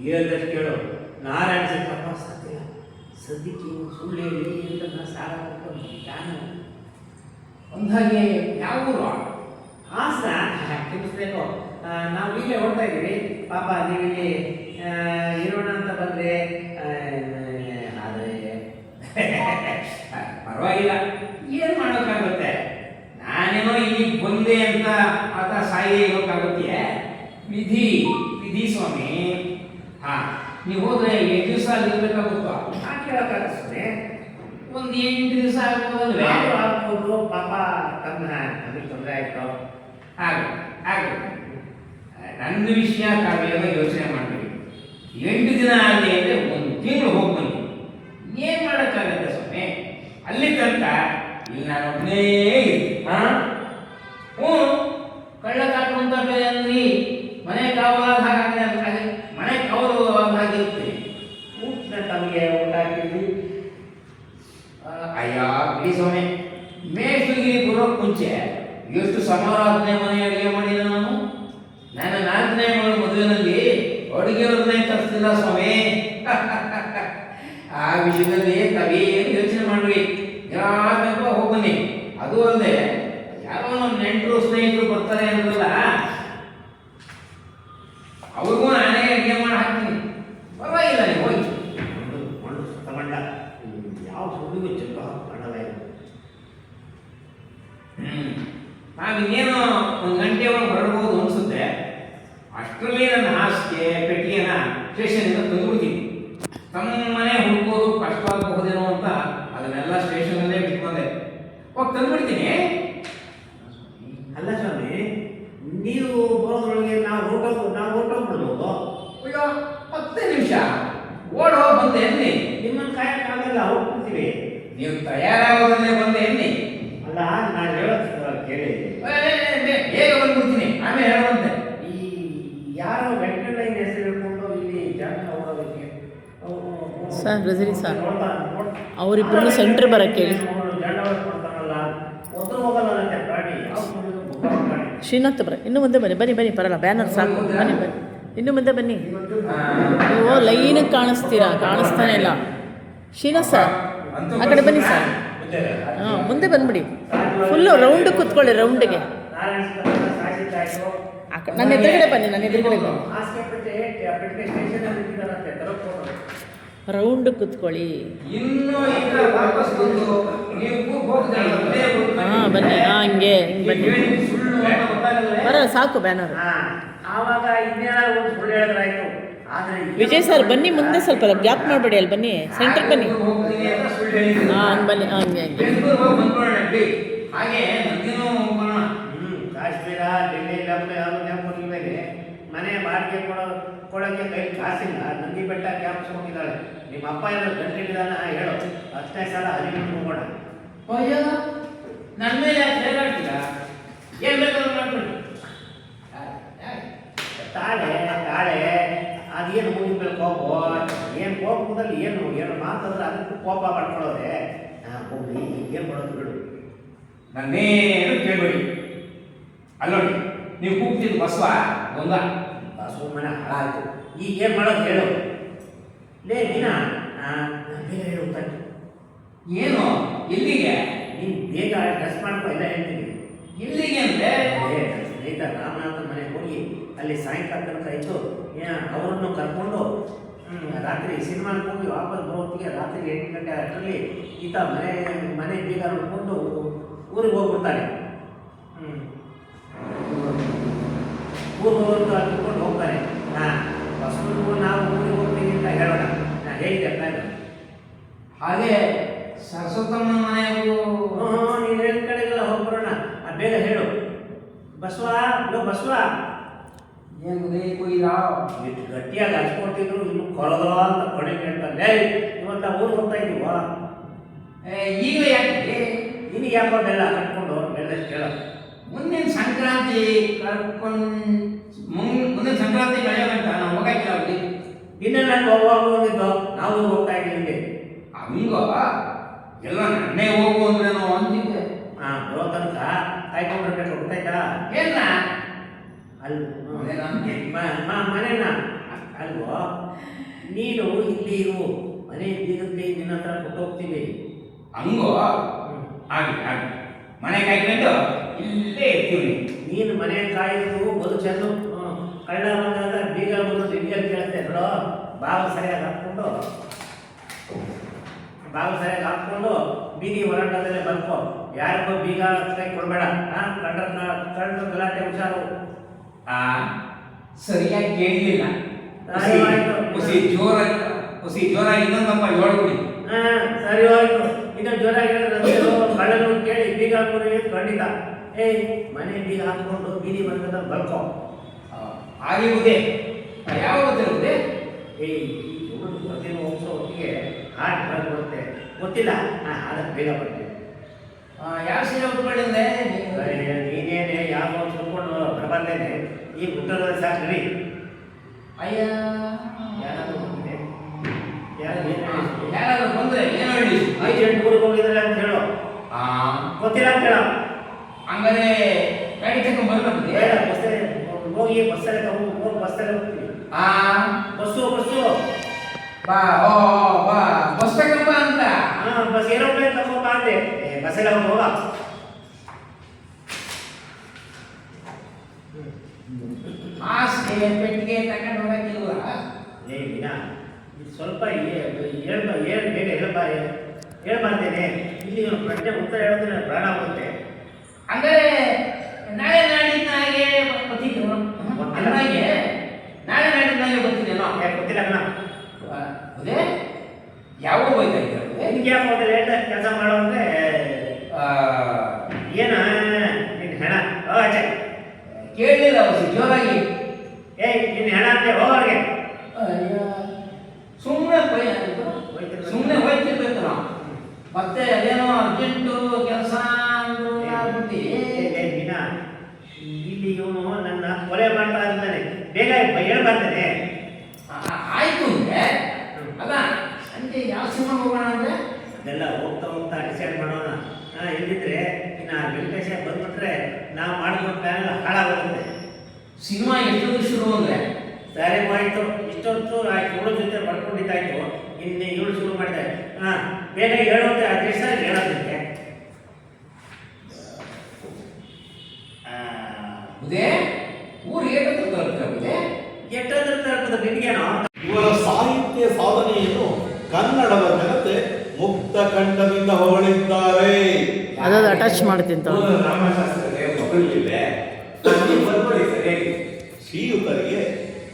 ಹೇಳ್ದಷ್ಟು ಕೇಳು. ನಾರಾಯಣ ಸಿಕ್ಕಪ್ಪ ಸತ್ಯ ಸದ್ಯಕ್ಕೆ ಸುಳ್ಳು ಹೇಳಿ ಅಂತ ನಾ ಸಾಲ ಕೊಟ್ಟು ನಾನು ಅಂದಾಗೆ ಯಾವ ಊರು? ಹಾಸನ ತಿಳಿಸ್ಬೇಕು. ನಾವು ಇಲ್ಲೇ ಹೊಡ್ತಾ ಇದ್ದೀವಿ. ಪಾಪ ನೀವು ಇಲ್ಲಿ ಇರೋಣ ಅಂತ ಬಂದರೆ ಆದರೆ ಪರವಾಗಿಲ್ಲ, ಏನು ಮಾಡೋಕ್ಕಾಗುತ್ತೆ. ನಾನೇನೋ ಇಲ್ಲಿಗೆ ಬಂದೆ ಅಂತ ಆತ ಸಾಯಿ ಹೋಗೋಕ್ಕಾಗುತ್ತೆ? ವಿಧಿ ಸ್ವಾಮಿ. ಹಾ, ನೀವು ಹೋದ್ರೆ 8 ದಿವಸ ಅಲ್ಲಿರ್ಬೇಕಾಗುತ್ತೋ? ಕೇಳೋಕ್ಕಾಗಿಸ್ತದೆ. ಒಂದು 8 ದಿವಸ ಆಗ್ಬೋದಲ್ವೇ? ಆಗ್ಬೋದು. ಪಾಪ ನಮಗೆ ತೊಂದರೆ ಆಯಿತು. ಹಾಗೆ ನನ್ನ ವಿಷಯ ತಾವೇನೋ ಯೋಚನೆ ಮಾಡಬೇಡಿ. 8 ದಿನ ಆಗಲಿ ಅಂದರೆ 1 ತಿಂಗಳು ಹೋಗಿ ಬನ್ನಿ. ಏನು ಮಾಡೋಕ್ಕಾಗತ್ತೆ ಸ್ವಾಮಿ? ಅಲ್ಲಿ ತನಕ ಇಲ್ಲಿ ನಾನು ಒಬ್ಬನೇ ಕಳ್ಳ ಕಾಟುವಂತ ಬೇರೆ ಅಂದ್ರಿ. ಮನೆ ಕಾವಲಾದ ಹಾಗೆ ಮನೆ ಕಾವಲು ಹಾಗಿರುತ್ತೆ. ಊಟ ತಮಗೆ ಊಟ ಹಾಕಿದ್ವಿ. ಅಯ್ಯ ಬಿಡಿ ಸ್ವಾಮಿ, ಮೇಷ್ಟ್ರಿಗೆ ಬರೋಕ್ ಮುಂಚೆ ಎಷ್ಟು ಸಮಾರಾಧನೆ ಮನೆ ಅಡುಗೆ ಮಾಡಿದ ನಾನು. ನನ್ನ 4ನೇ ಮಗಳ ಮದುವೆನಲ್ಲಿ ಅಡುಗೆಯವ್ರನ್ನೇ ತರಿಸ್ತಿಲ್ಲ ಸ್ವಾಮಿ. ಆ ವಿಷಯದಲ್ಲಿ ತಾವೇನು ಯೋಚನೆ ಮಾಡ್ರಿ. ಯಾಕಂತ ಹೋಗ್ಬನ್ನಿ. ಅದು ಅಲ್ಲದೆ ಯಾರೋ ನಮ್ಮ ನೆಂಟರು ಸ್ನೇಹಿತರು ಬರ್ತಾರೆ ಅಂದ್ರಲ್ಲ, ಅವ್ರಿಗೂ ನಾನೇ ಅಡುಗೆ ಮಾಡಿ ಹಾಕ್ತೀನಿ. ಪರವಾಗಿಲ್ಲ, ನೀವು ಹೋಗಿ. ಮಣ್ಣು ತಗೊಂಡ ಯಾವ ಸುಳ್ಳಿಗೂ ಚೆಲ್ಲ ಮಾಡಲ್ಲ. ನಾವಿನ್ನೇನು 1 ಗಂಟೆ ಒಳಗೆ ಹೊರಡ್ಬೋದು ಅನ್ಸುತ್ತೆ. ಅಷ್ಟರಲ್ಲಿ ನನ್ನ ಹಾಸಿಗೆ ಪೆಟ್ಟಿಗೆನ ಸ್ಟೇಷನಿಂದ ತಂದುಬಿಡ್ತೀನಿ. ತಮ್ಮನೆ ಹುಡುಕೋದು ಕಷ್ಟವಾಗಬಹುದೇನೋ ಅಂತ ಅದನ್ನೆಲ್ಲ ಸ್ಟೇಷನಲ್ಲೇ ಬಿಟ್ಕೊಂಡೆ. ಹೋಗಿ ತಂದುಬಿಡ್ತೀನಿ. ಅಲ್ಲ ಸ್ವಾಮಿ, ನೀವು ಬರೋದ್ರೊಳಗೆ ನಾವು ಹೊರಟೋಗ್ಬಿಡ್ಬೋದು. ಅಯ್ಯೋ 10 ನಿಮಿಷ ಓಡ್ ಹೋಗಿ ಬಂದೆ ಎನ್ನಿ. ನಿಮ್ಮನ್ನು ಕಾಯಕ್ಕಾಗಲ್ಲ, ಹೋಗ್ಬಿಡ್ತೀವಿ. ನೀವು ತಯಾರಾಗೋದನ್ನೇ ಬಂದೆ ಎನ್ನಿ. ಅಲ್ಲ, ನಾನು ಹೇಳೋದು ಕೇಳಿ. ಬೇಗ ಬಂದ್ಬಿಡ್ತೀನಿ, ಆಮೇಲೆ ಹೇಳುವಂತೆ. ಈ ಯಾರೋ ವೆಂಕಟಯ್ಯನ ಹೆಸರು ಹೇಳ್ಕೊಂಡು ಇಲ್ಲಿ ಜಾಗ ಹೋಗೋದಕ್ಕೆ ಸರ್ ರಜನಿ ಸರ್ ಅವರಿಬ್ಬರು ಸೆಂಟ್ರ್ ಬರಕ್ಕೆ ಹೇಳಿ. ಜಂಡ ಕೊಡ್ತಾರಲ್ಲ, ಒತ್ತು ಹೋಗಲ್ಲ ಅಂತೆ ಪ್ರಾಣಿ. ಯಾವ ಶ್ರೀನಾಥ್ ಬರ ಇನ್ನು ಮುಂದೆ ಬನ್ನಿ ಬರಲ್ಲ. ಬ್ಯಾನರ್ ಸಾಕು, ಬನ್ನಿ ಇನ್ನು ಮುಂದೆ ಬನ್ನಿ. ನೀವು ಲೈನಿಗೆ ಕಾಣಿಸ್ತಾನೆ ಇಲ್ಲ. ಶ್ರೀನಾಥ್ ಸರ್ ಆ ಕಡೆ ಬನ್ನಿ ಸರ್. ಹಾಂ, ಮುಂದೆ ಬಂದ್ಬಿಡಿ. ಫುಲ್ಲು ರೌಂಡ್ ಕೂತ್ಕೊಳ್ಳಿ, ರೌಂಡಿಗೆ. ನನ್ನ ಎದುರುಗಡೆ ಬನ್ನಿ, ರೌಂಡ್ ಕೂತ್ಕೊಳ್ಳಿ. ಹಾಂ ಬನ್ನಿ. ಹಿಂಗೆ ಬನ್ನಿ. ಬರಲ್ಲ, ಸಾಕು ಬ್ಯಾನರ್. ಆವಾಗ ಇನ್ನೇನಾದ್ರು ಒಂದು ಸುಳ್ಳು ಹೇಳಿದ್ರಾಯ್ತು. ಆದರೆ ವಿಜಯ್ ಸರ್ ಬನ್ನಿ, ಮುಂದೆ ಸ್ವಲ್ಪ ಗ್ಯಾಪ್ ಮಾಡಬೇಡಿ. ಅಲ್ಲಿ ಬನ್ನಿ, ಸೆಂಟ್ರಿಗೆ ಬನ್ನಿ. ಹಂಗೆ ಬನ್ನಿ. ಹಂಗೆ ಹಾಗೆ ಕಾಶ್ಮೀರ, ಡೆಲ್ಲಿ, ಯಾವುದು ಕ್ಯಾಂಪ್ ಮೇಲೆ ಮನೆ ಬಾಡಿಗೆ ಕೊಡೋಕ್ಕೆ ಕೈ ಕಾಸಿಲ್ಲ. ನಂದಿ ಬೆಟ್ಟ ಕ್ಯಾಂಪ್ಸ್ ಹೋಗಿದ್ದಾಳೆ. ನಿಮ್ಮ ಅಪ್ಪ ಏನೋ ಗಂಟೆಗಿದಾನ ಹೇಳು. 10ನೇ ಸಲ ಹರಿಕೊಂಡು ಹೋಗೋಣ. ಅಯ್ಯೋ, ನನ್ನ ಮೇಲೆ ಯಾಕೆ ಹೇಗಾಡ್ತೀರಾ? ಏನು ಬೇಕಾದ್ರೂ ಮಾಡ್ಬಿಡಿ. ತಾಳೆ ಅದೇನು ಮೂಗಿನ ಮೇಲೆ ಕೋಪ. ಏನು ಕೋಪದಲ್ಲಿ ಏನು ಮಾತಂದ್ರೆ ಅದಕ್ಕೂ ಕೋಪ ಮಾಡ್ಕೊಳ್ಳೋದೆ. ಹೋಗ್ಲಿ, ಏನು ಮಾಡೋದು ಬಿಡು. ನನ್ನೇನು ಕೇಳಬೇಡಿ. ಅಲ್ಲೋಡಿ, ನೀವು ಕೂಗ್ತಿದ್ದು ಬಸವ ಒಂದ ಬಸವಮ್ಮನ ಹಾಳಾಯ್ತು. ಈಗ ಏನು ಮಾಡೋದು ಹೇಳು. ಲೇ ನೀನಾ, ಬೇಗ ಹೇಳು ತಂದು. ಏನು? ಎಲ್ಲಿಗೆ? ನೀನು ಬೇಗ ಡ್ರೆಸ್ ಮಾಡ್ಕೊ, ಎಲ್ಲ ಹೇಳ್ತೀನಿ. ಎಲ್ಲಿಗೆ ಅಂದ್ರೆ ಸ್ನೇಹಿತ ರಾಮನಾಥ ಮನೆಗೆ ಹೋಗಿ ಅಲ್ಲಿ ಸಾಯಂಕಾಲ ತನಕ ಇದ್ದು ಅವರನ್ನು ಕರ್ಕೊಂಡು ರಾತ್ರಿ ಸಿನಿಮಾಕ್ಕೆ ಹೋಗಿ ವಾಪಸ್ ಬರೋತ್ತಿಗೆ ರಾತ್ರಿ 8 ಗಂಟೆ ಅಷ್ಟರಲ್ಲಿ ಈತ ಮನೆ ಬೀಗ ನೋಡಿಕೊಂಡು ಊರಿಗೆ ಹೋಗ್ಬಿಡ್ತಾನೆ. ಊರಿಗೆ ಕರ್ಕೊಂಡು ಹೋಗ್ತಾನೆ. ಬಸವನಿಗೂ ನಾವು ಊರಿಗೆ ಹೋಗ್ತೀವಿ ಅಂತ ಹೇಳೋಣ. ನಾನು ಹೇಳಿದೆ ಪ್ಲಾನ್. ಹಾಗೆ ಸರಸ್ವತಮ್ಮನ ಮನೆಗೂ ನೀನು ಹೇಳಿದ ಕಡೆಗೆಲ್ಲ ಹೋಗ್ಬರೋಣ. ಬೇಗ ಹೇಳು. ಬಸವ ಬಸವ ಏನು ಕೊಯ್ರಾ ಎಷ್ಟು ಗಟ್ಟಿಯಾಗಿ ಹಚ್ಕೊಳ್ತಿದ್ರು, ಇನ್ನು ಕೊಳದ ಅಂತ ಕೊನೆ ಕೇಳ್ತಾರೆ. ಇವತ್ತು ಊರಿಗೆ ಹೋಗ್ತಾ ಇದೀವ, ಈಗ ಯಾಕೆ ನಿನಗೆ ಯಾಕೋ ಬೆಲ್ಲ ಕಟ್ಕೊಂಡು ಬೆಲ್ಲಷ್ಟು ಕೇಳ. ಮುಂದಿನ ಸಂಕ್ರಾಂತಿ ಮುಂದಿನ ಸಂಕ್ರಾಂತಿ ಕಳೆಯೋಗಂಟ ನಾವು ಹೋಗಕ್ಕಿಲ್ಲ ಅಲ್ಲಿ. ಇನ್ನೆಲ್ಲ ಹೋಗಿದ್ದು ನಾವು ಹೋಗ್ತಾ ಇದ್ದೀವಿ. ಹಂಗ ಎಲ್ಲ ನನ್ನೇ ಹೋಗು ಅಂದ್ರೆ ನಾವು ಅಂತಿದ್ದೆ. ಬರೋ ತನಕ ಕಾಯ್ಕೊಂಡ್ಬಿಡ್ಬೇಕು. ಗೊತ್ತಾಯ್ತಾ? ಏನ ಅಲ್ಲಿ ಮನೆನ ಅಲ್ವೋ, ನೀನು ಇಲ್ಲಿ ಇರು, ಮನೆ ಬೀಗಕ್ಕೆ ನಿನ್ನ ಹತ್ರ ಕೊಟ್ಟು ಹೋಗ್ತೀವಿ. ಹಂಗೋ ಆಗ್ಲಿ ಆಗ್ಲಿ, ಮನೆ ಕಾಯ್ಕೊಂಡು ಇಲ್ಲೇ ಇರ್ತೀವಿ. ನೀನು ಮನೆ ಕಾಯೋದು ಬದು ಚೆಂದ. ಕಳ್ಳ ಬಂದಾಗ ಬೀಗ ಬರೋದು ಹಿಂಗೆ ಕೇಳ್ತೆ ನೋಡೋ. ಬಾಗಿಲು ಸರಿಯಾಗಿ ಹಾಕ್ಕೊಂಡು ಬೀದಿ ಹೊರಟದಲ್ಲೇ ಬಂದ್ಕೋ. ಯಾರಿಗೋ ಬೀಗ ಕೈ ಕೊಡಬೇಡ. ಕಂಡ್ರ ಗಲಾಟೆ ಹುಷಾರು. ಸರಿಯಾಗಿ ಕೇಳಲಿಲ್ಲ. ಆಯ್ತು. ಜೋರಾಗಿ ಇನ್ನೊಂದಪ್ಪ ಹೇಳ್ಬಿಡಿ. ಸರಿ ಹೋಯ್ತು. ಇನ್ನೊಂದು ಜೋರಾಗಿ ಕಳ್ಳನು ಕೇಳಿ ಬೀಗ ಹಾಕೋರು ಖಂಡಿತ. ಮನೆ ಬೀಗ ಹಾಕೊಂಡು ಬೀದಿ ಬಂದ ಬರ್ಕೋ. ಆಗಿರುವುದೇ ಯಾವ ಗೊತ್ತಿರುವುದೇ? ಪ್ರತಿಯೊಂದು ಹೋಗ್ಸೋ ಹೊತ್ತಿಗೆ ಹಾಟ್ ಬರುತ್ತೆ. ಗೊತ್ತಿಲ್ಲ, ಅದಕ್ಕೆ ಬೇಗ ಬರ್ತೀವಿ. ಯಾವ ಸೀರೆ ಉಟ್ಕೊಂಡಿದ್ದೆ? ನೀನೇನೆ ಯಾವ ತಿಳ್ಕೊಂಡು ಬರಬಾರ್ದೇನೆ. ಈ ಉತ್ತರದಲ್ಲಿ ಸಾಕು ರೀ. ಅಯ್ಯ, ಯಾರಾದ್ರೂ ಬಂದಿದೆ? ಯಾರಾದ್ರೂ ಬಂದ್ರೆ ಏನು ಹೇಳಿ? 5 ಊರಿಗೆ ಹೋಗಿದ್ರೆ ಅಂತ ಹೇಳು. ಗೊತ್ತಿಲ್ಲ ಅಂತ ಹೇಳ. ಹಂಗಾರೆ ಗಾಡಿ ತಗೊಂಡ್ ಬರ್ಬೇಕು. ಹೋಗಿ ಬಸ್ಸಲ್ಲಿ ಹೋಗಿ ಬಸ್ಸಲ್ಲಿ ಹೋಗ್ತೀವಿ. ಬಸ್ಸು ಬಾ ಬಸ್ ತಗೊಂಬ ಅಂತ. ಬಸ್ ಏರೋಪ್ಲೇನ್ ತಗೊಂಬ ಅಂದೆ. ಬಸ್ಸಲ್ಲಿ ಹೋಗ. ಹಾಸಿಗೆ ಪೆಟ್ಟಿಗೆ ತಗೊಂಡು ಹೋಗಕ್ಕಿಲ್ವ? ಸ್ವಲ್ಪ ಬೇಗ ಹೇಳ್ಬಾರ್ದೇನೆ. ಇಲ್ಲಿ ಪ್ರಶ್ನೆ ಉತ್ತರ ಹೇಳೋದ್ರೆ ಪ್ರಾಣ ಆಗುತ್ತೆ. ಹಂಗಾರೆ ನಾಳೆ ನಾಡಿದ್ದಾಗೆ ಬರ್ತಿದ್ರು. ನಾಳೆ ನಾಡಿದ್ದಾಗೆ ಬರ್ತಿದ್ದೇನೋ. ಗೊತ್ತಿಲ್ಲ ಅಣ್ಣ. ಅದೇ ಯಾವ ಹೋಯ್ತಾ ಇದ್ದಾರೆ? ನಿನ್ಗೆ ಯಾಕೆ ಹೋದ್ರೆ ಹೇಳ್ದ ಕೆಲಸ ಮಾಡೋ ಅಂದ್ರೆ ಏನ ನಿನ್ನ ಹೆಣ ಕೇಳಲಿಲ್ಲ ಜೋರಾಗಿ. ನಿನ್ನ ಹೆಣ ಅಂತೆ ಹೋಗೋರಿಗೆ. ಸುಮ್ಮನೆ ಹೋಯ್ತಿರ್ಬೇಕು ನಾವು. ಮತ್ತೆ ಅದೇನೋ ಅರ್ಜೆಂಟು ಕೆಲಸ ಇಲ್ಲಿ ಇವನು ನನ್ನ ಕೊಲೆ ಮಾಡ್ತಾ ಇದ್ದಾನೆ. ಬೇಗ ಹೇಳ್ಬಾರ್ದೇನೆ. ಆಯ್ತು ಅಂದ್ರೆ ಅಲ್ಲ, ಸಂಜೆ ಯಾವ ಸಿನಿಮಾ ಹೋಗೋಣ ಅಂದ್ರೆ ಅದೆಲ್ಲ ಹೋಗ್ತಾ ಡಿಸೈಡ್ ಮಾಡೋಣ. ಇಲ್ಲಿದ್ರೆ ಇನ್ನು ವೆಂಕಟೇಶ ಬಂದ್ಬಿಟ್ರೆ ನಾವು ಮಾಡ್ಕೊಂಡು ಪ್ಲಾನ್ ಎಲ್ಲ ಹಾಳಾಗುತ್ತೆ. ಸಿನಿಮಾ ಎಷ್ಟು ಶುರು ಅಂದ್ರೆ ಸರಿ ಆಯ್ತು. ಇಷ್ಟೊತ್ತು ಇವಳ ಜೊತೆ ಬರ್ಕೊಂಡಿದ್ದಾಯ್ತು. ಇನ್ನು ಇವಳು ಶುರು ಮಾಡಿದೆ. ಬೇಗ ಹೇಳೋದ್ರೆ ಅದೆಷ್ಟು ಸರಿ ಹೇಳೋದಕ್ಕೆ. ಉದೇ ಊರು ಏಟಂತ ತಲುಪ್ತದೆ. ಎಷ್ಟೊಂದ್ರೆ ತಲುಪದ ನಿನ್ಗೇನೋ. ಇವರ ಸಾಹಿತ್ಯ ಸಾಧನೆಯನ್ನು ಕನ್ನಡದ ಜನತೆ ಮುಕ್ತ ಕಂಠದಿಂದ ಹೊಗಳಿದ್ದಾರೆ. ಅದದು ಅಟ್ಯಾಚ್ ಮಾಡ್ತೀನಿ ಶ್ರೀಯುತರಿಗೆ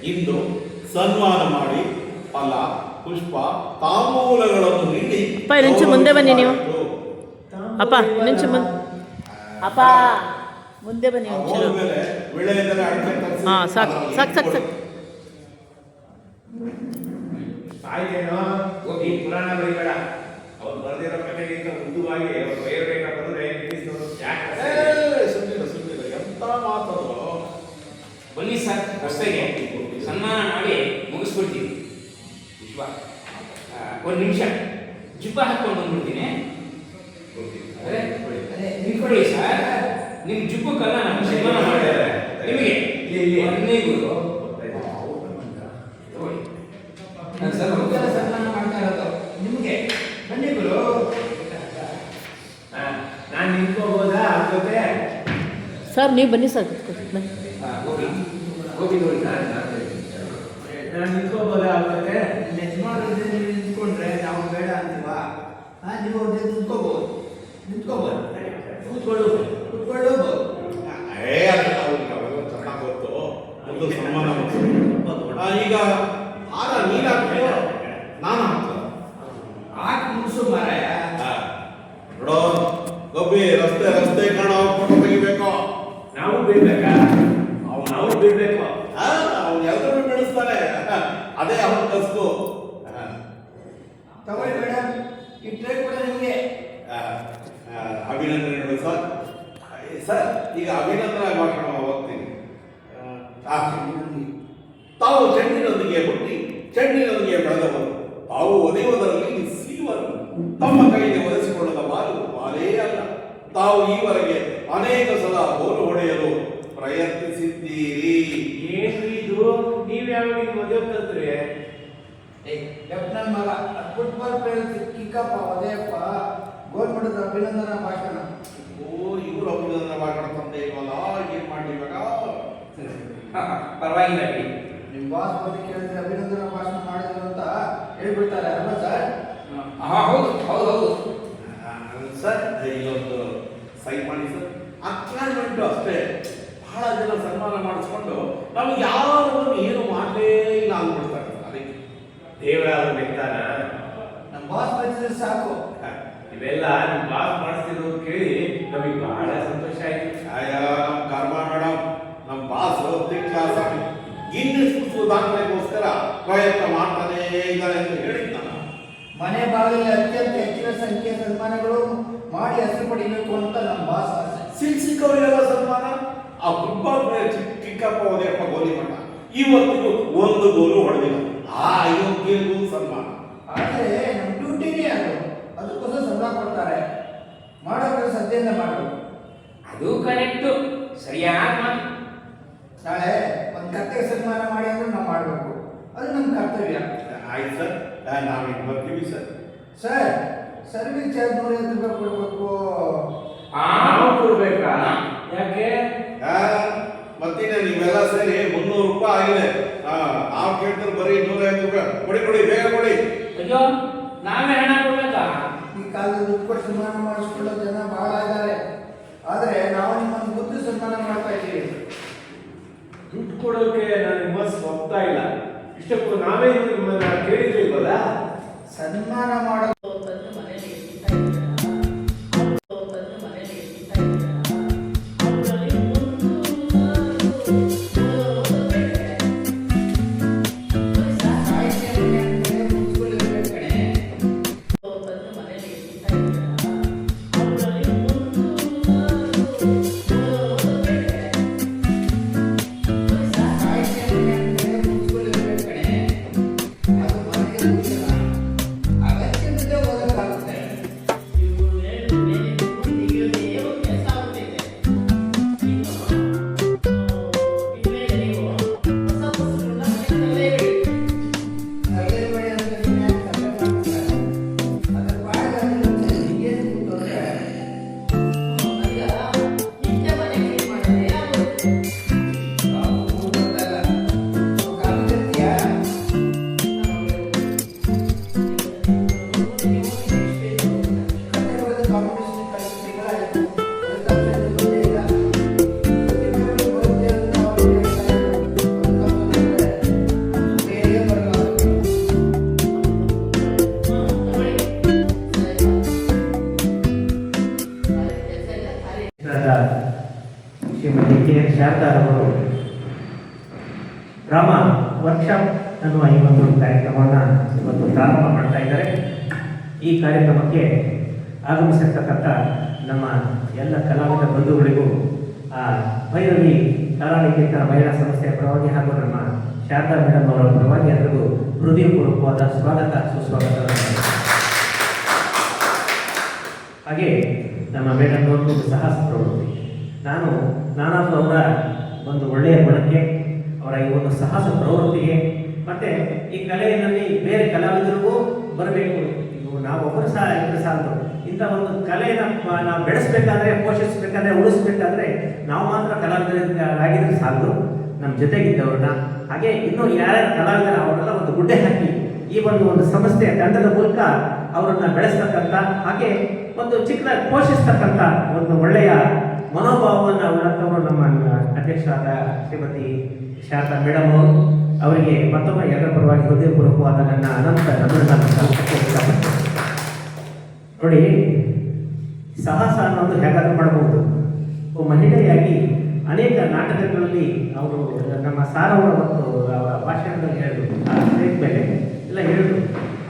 ಇಂದು ಸನ್ಮಾನ ಮಾಡಿ ಫಲ ಪುಷ್ಪ ತಾಂಬೂಲಗಳನ್ನು ನೀಡಿ. ಅಪ್ಪ ಇನ್ನೊಂಚು ಮುಂದೆ ಬನ್ನಿ ನೀವು. ಅಪ್ಪ ಇನ್ನೊಂಚು ಅಪ್ಪ ಮುಂದೆ ಬನ್ನಿ ಒಂಚೂರು. ಹಾಂ ಸಾಕು. ಹೋಗಿ ಪುರಾಣ ಬರೀಬೇಡ. ಅವ್ರು ಬರೆದಿರೋ ಕಥೆಗಿಂತ ಉದ್ದವಾಗಿ ಅವ್ರು ಬರೆಯಬೇಕಾದ್ರೆ ಎಂತ ಮಾತದು. ಬನ್ನಿ ಸರ್, ರಸ್ತೆಗೆ ಸನ್ಮಾನ ಮಾಡಿ ಮುಗಿಸ್ಬಿಡ್ತೀನಿ. ವಿಶ್ವ ಒಂದು ನಿಮಿಷ ಜುಬ್ಬ ಹಾಕೊಂಡು ಬಂದ್ಬಿಡ್ತೀನಿ. ನಿಂತ್ಕೊಳ್ಳಿ ಸರ್, ನಿಮ್ಮ ಜುಬ್ಬಕ್ಕಲ್ಲ ನಮ್ಮ ಸನ್ಮಾನ ಮಾಡಿದ್ದಾರೆ ನಿಮಗೆ. ಮೊನ್ನೆಗೂ ಸರ್ ಸನ್ಮಾನ ಮಾಡ್ತಾ ಇರೋದು ನಿಮಗೆ. ಬನ್ನಿ ಗುರು. ನಾನು ನಿಂತ್ಕೋಬೋದಾ? ಆಗುತ್ತೆ ಸರ್ ನೀವು ಬನ್ನಿ ಸರ್ ಬನ್ನಿ. ಹೋಗಿ ಹೋಗಿದ್ದು ನಾನು ನಿಂತ್ಕೋಬೋದ ಆಗ್ತದೆ ಯಜಮಾನ್ರು ನೀವು ನಿಂತ್ಕೊಂಡ್ರೆ ನಾವು ಬೇಡ ಅಂತೀವ ನೀವು ಅವ್ರ ಜೊತೆ ನಿಂತ್ಕೋಬೋದು ಕೂತ್ಕೊಳ್ಳೋಬೋದು ಅದೆಲ್ಲ ಅವ್ರಿಗೆ ಅವೆಲ್ಲ ಚೆನ್ನಾಗಿ ಗೊತ್ತು ಒಂದು ಸನ್ಮಾನ ಈಗ ಹಾರ ನೀನು ಹಾಕ್ತೀಯೋ ನಾನು ಹಾಕ್ತೀನಿ ಹಾಕಿ ಮುಗಿಸು ಮಾರಾಯ ನೋಡೋ ಗಬ್ಬಿ ರಸ್ತೆ ಕಾಣೋ ಫೋಟೋ ತೆಗಿಬೇಕು ನಾವು ಬಿಡ್ಬೇಕಾ ನಾವು ಬಿಡ್ಬೇಕು ಅವ್ನು ಎಲ್ಲರೂ ಬೆಳೆಸ್ತಾನೆ ಅದೇ ಅವನ ಕಸ್ತು ತಗೊಳ್ಳಿ ಮೇಡಮ್ ಈ ಟ್ರೇ ಕೂಡ ನಿಮಗೆ ಅಭಿನಂದನೆಗಳು ಸರ್ ಸರ್ ಈಗ ಅಭಿನಂದನೆ ಭಾಷಣ ಹೋಗ್ತೀನಿ ತಾವು ಚೆಂಡಿನೊಂದಿಗೆ ಹುಟ್ಟಿ ಚೆಂಡಿನೊಂದಿಗೆ ಬೆಳೆದವರು ತಾವು ಒದೆಯುವುದರಲ್ಲಿ ಸೀವರು ತಮ್ಮ ಕೈಗೆ ಒರೆಸಿಕೊಳ್ಳದ ಬಾಲೇ ಅಲ್ಲ ತಾವು ಈವರೆಗೆ ಅನೇಕ ಸಲ ಗೋಲು ಹೊಡೆಯಲು ಪ್ರಯತ್ನಿಸಿದ್ದೀರಿ. ಏನು ಇದು ನೀವ್ ಯಾವಾಗ ಮದುವೆ ಕಲ್ತ್ರಿ? ನನ್ನ ಮಗ ಫುಟ್ಬಾಲ್ ಪ್ಲೇಯರ್ ಕಿಕ್ಕಪ್ಪ ಅದೇಪ್ಪ ಗೋಲ್ ಮಾಡಿದ ಅಭಿನಂದನಾ ಭಾಷಣ. ಇವರು ಅಭಿನಂದನೆ ಭಾಷಣ ತಂದೆ ಇಲ್ವಲ್ಲ, ಏನ್ ಮಾಡ್ಲಿ ಇವಾಗ? ಪರವಾಗಿಲ್ಲ ಬಿಡಿ. ನಿಮ್ಮ ಬಾಸ್ ಬಗ್ಗೆ ಕೇಳಿದ್ರೆ ಅಭಿನಂದನಾ ಭಾಷಣ ಮಾಡಿದ್ರು ಅಂತ ಹೇಳ್ಬಿಡ್ತಾರೆ ಅಲ್ವಾ ಸರ್? ಹೌದು ಹೌದು ಹೌದು ಸರ್ ಇಲ್ಲೊಂದು ಸೈನ್ ಮಾಡಿ ಸರ್. ಅಕ್ನಾಲ್ಮೆಂಟು ಅಷ್ಟೇ. ಬಹಳ ಜನ ಸನ್ಮಾನ ಮಾಡಿಸ್ಕೊಂಡು ನಮ್ಗೆ ಯಾರು ಏನು ಮಾಡಲೇ ಇಲ್ಲ ಅಂದ್ಬಿಡ್ತಾರೆ. ಅದಕ್ಕೆ ದೇವರಾದ ಬೆಕ್ತಾನ ನಮ್ಮ ಬಾಸ್ ಬಂದಿದ್ರೆ ಸಾಕು. ಇವೆಲ್ಲ ನಿಮ್ ಬಾಸ್ ಮಾಡಿಸ್ತಿರೋದು ಕೇಳಿ ನಮಗೆ ಬಹಳ ಸಂತೋಷ ಆಯ್ತು. ನಮ್ಮ ಕರ್ಮ ಮೇಡಮ್, ನಮ್ಮ ಬಾಸ್ ಕ್ಲಾಸ್ ಗಿನ್ನಿಸ್ ದಾಖಲೆಗೋಸ್ಕರ ಪ್ರಯತ್ನ ಮಾಡ್ತಾನೆ ಇದ್ದಾರೆ ಅಂತ ಹೇಳಿದ್ ನಾನು. ಮನೆ ಬಾಗಿಲಲ್ಲಿ ಅತ್ಯಂತ ಹೆಚ್ಚಿನ ಸಂಖ್ಯೆಯ ಸನ್ಮಾನಗಳು ಮಾಡಿ ಹೆಸರು ಪಡಿಬೇಕು ಅಂತ ನಮ್ಮ ಬಾಸ್ ಆಸೆ. ಸಿಕ್ಕವರಿಗೆಲ್ಲ ಸನ್ಮಾನ. ಆ ಫುಟ್ಬಾಲ್ ಪ್ಲೇಯರ್ ಚಿಕ್ಕಪ್ಪ ಓದೇಪ್ಪ ಗೋಲಿ ಮಠ ಇವತ್ತಿಗೂ ಒಂದು ಗೋಲು ಹೊಡೆದಿಲ್ಲ. ಆ ಅಯೋಗ್ಯರಿಗೂ ಸನ್ಮಾನ. ಆದರೆ ನಮ್ಮ ಡ್ಯೂಟಿನೇ ಅದಕ್ಕೋಸ್ಕರ ಸಂಬಳ ಕೊಡ್ತಾರೆ. ಮಾಡೋ ಸದ್ಯದಿಂದ ಮಾಡಬೇಕು. ಅದು ಕರೆಕ್ಟು, ಸರಿಯಾದ ಮಾತು. ನಾಳೆ ಒಂದು ಕತ್ತೆಗೆ ಸನ್ಮಾನ ಮಾಡಿ ಅಂದ್ರೆ ನಾವು ಮಾಡಬೇಕು. ಅದು ನಮ್ಮ ಕರ್ತವ್ಯ. ಆಯ್ತು ಸರ್, ನಾವೀಗ ಬರ್ತೀವಿ ಸರ್. ಸರ್ ಸರ್ವಿಸ್ ಚಾರ್ಜ್ 150 ರೂಪಾಯಿ ಕೊಡಬೇಕು. ನಾವು ಕೊಡ್ಬೇಕಾ? ಯಾಕೆ? ಮತ್ತಿನ ನೀವೆಲ್ಲ ಸೇರಿ 300 ರೂಪಾಯಿ ಆಗಿದೆ. ನಾವು ಕೇಳ್ತಾರೆ ಬರೀ 250 ರೂಪಾಯಿ. ಕೊಡಿ ಬೇಗ ಕೊಡಿ. ಅಯ್ಯೋ, ನಾವೇ ಹಣ ಕೊಡ್ಬೇಕಾ? ಈ ಕಾಲದಲ್ಲಿ ದುಡ್ಡು ಕೊಟ್ಟು ಸನ್ಮಾನ ಮಾಡಿಸ್ಕೊಳ್ಳೋ ಜನ ಬಹಳ ಇದ್ದಾರೆ. ಆದರೆ ನಾವು ನಿಮ್ಮನ್ನು ಬುದ್ಧಿ ಸನ್ಮಾನ ಮಾಡ್ತಾ ಇದ್ದೀವಿ. ದುಡ್ಡು ಕೊಡೋಕೆ ನನಗೆ ಮನಸ್ಸು ಒಪ್ತಾ ಇಲ್ಲ. ಇಷ್ಟಕ್ಕೂ ನಾವೇ ನಿಮ್ಮನ್ನ ಕೇಳಿದ್ರಿಲ್ವಲ್ಲ? ಸನ್ಮಾನ ಮಾಡೋ ಶ್ರೀಮತಿ ಕೆ ಶಾರದಾ ಅವರು ರಾಮ ವರ್ಕ್ಶಾಪ್ ಅನ್ನುವ ಈ ಒಂದು ಕಾರ್ಯಕ್ರಮವನ್ನು ಇವತ್ತು ಪ್ರಾರಂಭ ಮಾಡ್ತಾ ಇದ್ದಾರೆ. ಈ ಕಾರ್ಯಕ್ರಮಕ್ಕೆ ಆಗಮಿಸಿರ್ತಕ್ಕಂಥ ನಮ್ಮ ಎಲ್ಲ ಕಲಾವಿದ ಬಂಧುಗಳಿಗೂ ಭೈರವಿ ಕಲಾನಿಕೇತನ ಮಹಿಳಾ ಸಂಸ್ಥೆಯ ಪರವಾಗಿ ಹಾಗೂ ನಮ್ಮ ಶಾರದಾ ಮೇಡಮ್ ಅವರ ಪರವಾಗಿ ಎಲ್ಲರಿಗೂ ಹೃದಯಪೂರ್ವಕವಾದ ಸ್ವಾಗತ ಸುಸ್ವಾಗತ. ಹಾಗೆ ನಮ್ಮ ಮೇಡಮ್ ಅವರು ಸಾಹಸ ಪ್ರವೃತ್ತಿ, ನಾನಾದರೂ ಅವರ ಒಂದು ಒಳ್ಳೆಯ ಗುಣಕ್ಕೆ, ಅವರ ಈ ಒಂದು ಸಾಹಸ ಪ್ರವೃತ್ತಿಗೆ ಮತ್ತು ಈ ಕಲೆಯಲ್ಲಿ ಬೇರೆ ಕಲಾವಿದರಿಗೂ ಬರಬೇಕು. ನಾವು ಒಬ್ಬರು ಸಹ ಇಬ್ಬರು ಸಾಲದು. ಇಂಥ ಒಂದು ಕಲೆಯನ್ನು ನಾವು ಬೆಳೆಸಬೇಕಾದ್ರೆ, ಪೋಷಿಸಬೇಕಾದ್ರೆ, ಉಳಿಸ್ಬೇಕಾದ್ರೆ ನಾವು ಮಾತ್ರ ಕಲಾವಿದರಾಗಿದ್ರೆ ಸಾಲದು. ನಮ್ಮ ಜೊತೆಗಿದ್ದವ್ರನ್ನ, ಹಾಗೆ ಇನ್ನೂ ಯಾರ್ಯಾರು ಕಲಾವಿದರ ಅವರೆಲ್ಲ ಒಂದು ಗುಡ್ಡೆ ಹಾಕಿ ಈ ಒಂದು ಸಂಸ್ಥೆ ತಂಡದ ಮೂಲಕ ಅವರನ್ನ ಬೆಳೆಸ್ತಕ್ಕಂಥ, ಹಾಗೆ ಒಂದು ಚಿಕ್ಕದಾಗಿ ಪೋಷಿಸ್ತಕ್ಕಂಥ ಒಂದು ಒಳ್ಳೆಯ ಮನೋಭಾವವನ್ನು ಉಳ್ಳಂಥವರು ನಮ್ಮ ಅಧ್ಯಕ್ಷರಾದ ಶ್ರೀಮತಿ ಶಾರದಾ ಮೇಡಮ್ ಅವರು. ಅವರಿಗೆ ಮತ್ತೊಮ್ಮೆ ಎಲ್ಲರ ಪರವಾಗಿ ಹೃದಯಪೂರ್ವಕವಾದ ನನ್ನ ಅನಂತ ನಮನಗಳನ್ನು ನೋಡಿ, ಸಾಹಸ ಅನ್ನೋದು ಹೇಗಾದ್ರೂ ಮಾಡಬಹುದು. ಒಬ್ಬ ಮಹಿಳೆಯಾಗಿ ಅನೇಕ ನಾಟಕಗಳಲ್ಲಿ ಅವರು ನಮ್ಮ ಸಾರವರ ಮತ್ತು ಅವರ ಭಾಷಣದಲ್ಲಿ ಹೇಳಿದ್ರು, ಆ ಸ್ಟೇಜ್ ಮೇಲೆ ಎಲ್ಲ ಹೇಳಿದ್ರು.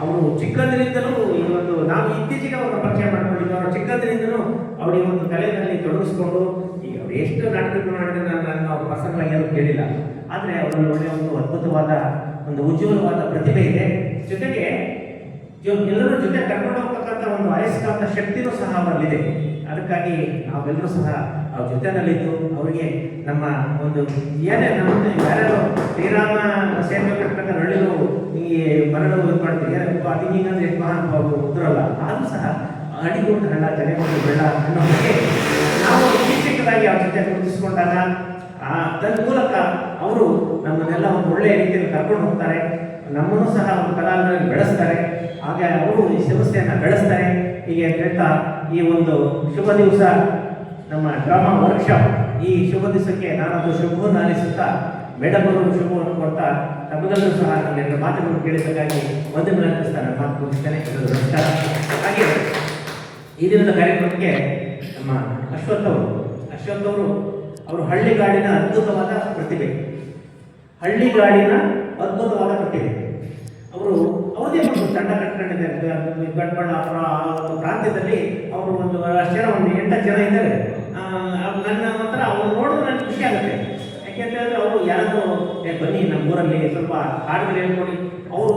ಅವರು ಚಿಕ್ಕಂದಿನಿಂದಲೂ ಈ ಒಂದು ನಾವು ಇತ್ತೀಚೆಗೆ ಅವ್ರನ್ನ ಪರಿಚಯ ಮಾಡ್ಕೊಂಡಿದ್ದು, ಅವರು ಚಿಕ್ಕಂದಿನಿಂದಲೂ ಅವ್ರ ಈ ಒಂದು ಕಲೆಯಲ್ಲಿ ತೊಡಗಿಸ್ಕೊಂಡು ಈಗ ಅವ್ರು ಎಷ್ಟು ನಾಟಕಗಳು ಮಾಡಿದ್ರೆ ನಾನು ಅವ್ರ ಪರ್ಸನಲ್ ಏನೂ ಕೇಳಿಲ್ಲ, ಆದರೆ ಅವರಲ್ಲಿ ಒಳ್ಳೆಯ ಒಂದು ಅದ್ಭುತವಾದ ಒಂದು ಉಜ್ವಲವಾದ ಪ್ರತಿಭೆ ಇದೆ. ಜೊತೆಗೆ ಎಲ್ಲರೂ ಜೊತೆ ಕರ್ಕೊಂಡು ಹೋಗ್ತಕ್ಕಂಥ ಒಂದು ಅಯಸ್ಕಾಂತ ಶಕ್ತಿನೂ ಸಹ ಅವರಲ್ಲಿದೆ. ಅದಕ್ಕಾಗಿ ನಾವೆಲ್ಲರೂ ಸಹ ಅವ್ರ ಜೊತೆನಲ್ಲಿದ್ದು ಅವರಿಗೆ ನಮ್ಮ ಒಂದು ಏನೇ ನಮ್ಮದು ಯಾರ್ಯಾರು ಶ್ರೀರಾಮ ಸೇವೆ ಕಟ್ಟಬೇಕ ನಳಿಲು ಈ ಮರಳು ಇದು ಮಾಡ್ತೀವಿ ಅದು ಹೀಗಂದ್ರೆ ಎಷ್ಟು ಮಹಾನ್ ಉತ್ತರಲ್ಲ, ಆದರೂ ಸಹ ಅಡಿಗೊಂಡು ಹಳ್ಳ ಜನೆಗೊಂಡು ಬೆಳ್ಳ ಅನ್ನೋ ಹಾಗೆ ನಾವು ಶಿಕ್ಷಕರಾಗಿ ಅವ್ರ ಜೊತೆ ಗುರುತಿಸ್ಕೊಂಡಾಗ ತನ್ಮೂಲಕ ಅವರು ನಮ್ಮನ್ನೆಲ್ಲ ಒಂದು ಒಳ್ಳೆಯ ರೀತಿಯಲ್ಲಿ ಕರ್ಕೊಂಡು ಹೋಗ್ತಾರೆ, ನಮ್ಮನ್ನು ಸಹ ಒಂದು ಕಲಾವಿದರಾಗಿ ಬೆಳೆಸ್ತಾರೆ, ಹಾಗೆ ಅವರು ಈ ಸಂಸ್ಥೆಯನ್ನು ಬೆಳೆಸ್ತಾರೆ. ಹೀಗೆ ಹೇಳ್ತಾ ಈ ಒಂದು ಶುಭ ದಿವಸ ನಮ್ಮ ಡ್ರಾಮಾ ವರ್ಕ್ಶಾಪ್, ಈ ಶುಭ ದಿವಸಕ್ಕೆ ನಾನೊಂದು ಶುಭವನ್ನು ಹಾರೈಸುತ್ತಾ ಮೇಡಮ್ ಅವರು ಶುಭವನ್ನು ಕೊಡ್ತಾ ತಮಗೆಲ್ಲರೂ ಸಹ ನನ್ನ ಮಾತುಗಳನ್ನು ಕೇಳಿದ್ದಕ್ಕಾಗಿ ವಂದನೆ ಅರ್ಪಿಸ್ತಾ ನನ್ನ ಮಾತು ಮುಗಿಸ್ತೇನೆ. ನಮಸ್ಕಾರ. ಹಾಗೆ ಈ ದಿನದ ಕಾರ್ಯಕ್ರಮಕ್ಕೆ ನಮ್ಮ ಅಶ್ವಥ್ ಅವರು ಅವರು ಹಳ್ಳಿಗಾಡಿನ ಅದ್ಭುತವಾದ ಪ್ರತಿಭೆ, ಹಳ್ಳಿಗಾಡಿನ ಅದ್ಭುತವಾದ ಪ್ರತಿಭೆ. ಅವರು ಅವರದೇ ಒಂದು ತಂಡ ಕಟ್ಕೊಂಡಿದ್ದಾರೆ. ಗಡ್ಬಳ್ಳಾಪುರ ಪ್ರಾಂತ್ಯದಲ್ಲಿ ಅವರು ಒಂದು ಅಷ್ಟು ಜನ, ಒಂದು 8 ಜನ ಇದ್ದಾರೆ. ನನ್ನ ಹತ್ರ ಅವ್ರು ನೋಡಿದ್ರೆ ನನಗೆ ಖುಷಿ ಆಗುತ್ತೆ. ಯಾಕೆಂತ ಹೇಳಿದ್ರೆ ಅವರು ಯಾರಾದರೂ ಬನ್ನಿ ನಮ್ಮೂರಲ್ಲಿ ಸ್ವಲ್ಪ ಹಾಡುಗಳು ಹೇಳ್ಕೊಡಿ. ಅವರು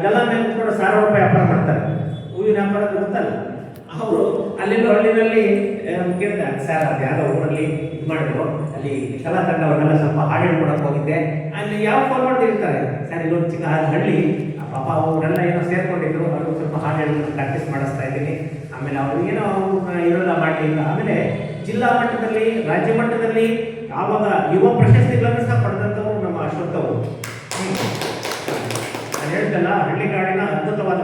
ಗಲ್ಲ ಮೇಲೆ ಕೂಡ ₹1,000 ವ್ಯಾಪಾರ ಮಾಡ್ತಾರೆ, ಹೂವಿನ ವ್ಯಾಪಾರ ಗೊತ್ತಲ್ಲ. ಅವರು ಅಲ್ಲಿಂದ ಹಳ್ಳಿನಲ್ಲಿ ಕೇಳಿದೆ, ಸರ್ ಅದು ಯಾವುದೋ ಊರಲ್ಲಿ ಇದು ಮಾಡಿದ್ರು, ಅಲ್ಲಿ ಕಲಾ ತಂಡವನ್ನೆಲ್ಲ ಸ್ವಲ್ಪ ಹಾಡು ಹೇಳ್ಕೊಡಕ್ಕೆ ಹೋಗಿದ್ದೆ, ಅಲ್ಲಿ ಯಾವ ಫಾರ್ವರ್ಡ್ ಇರ್ತಾರೆ ಸರ್, ಇಲ್ಲೊಂದು ಚಿಕ್ಕ ಹಳ್ಳಿ ಪಾಪ ಅವರೆಲ್ಲ ಏನೋ ಸೇರ್ಕೊಂಡಿದ್ರು, ಅವರು ಸ್ವಲ್ಪ ಹಾಡು ಹೇಳಿ ಪ್ರಾಕ್ಟೀಸ್ ಮಾಡಿಸ್ತಾ ಇದ್ದೀನಿ. ಆಮೇಲೆ ಅವ್ರಿಗೇನೋ ಇರೋಲ್ಲ ಮಾಡಲಿಲ್ಲ. ಆಮೇಲೆ ಜಿಲ್ಲಾ ಮಟ್ಟದಲ್ಲಿ, ರಾಜ್ಯ ಮಟ್ಟದಲ್ಲಿ ಆವಾಗ ಯುವ ಪ್ರಶಸ್ತಿಗಳನ್ನು ಸಹ ಪಡೆದಂಥವ್ರು ನಮ್ಮ ಅಶ್ವಥ್ ಅವರು. ನಾನು ಹೇಳ್ತಲ್ಲ, ಹಳ್ಳಿಗಾಡಿನ ಅದ್ಭುತವಾದ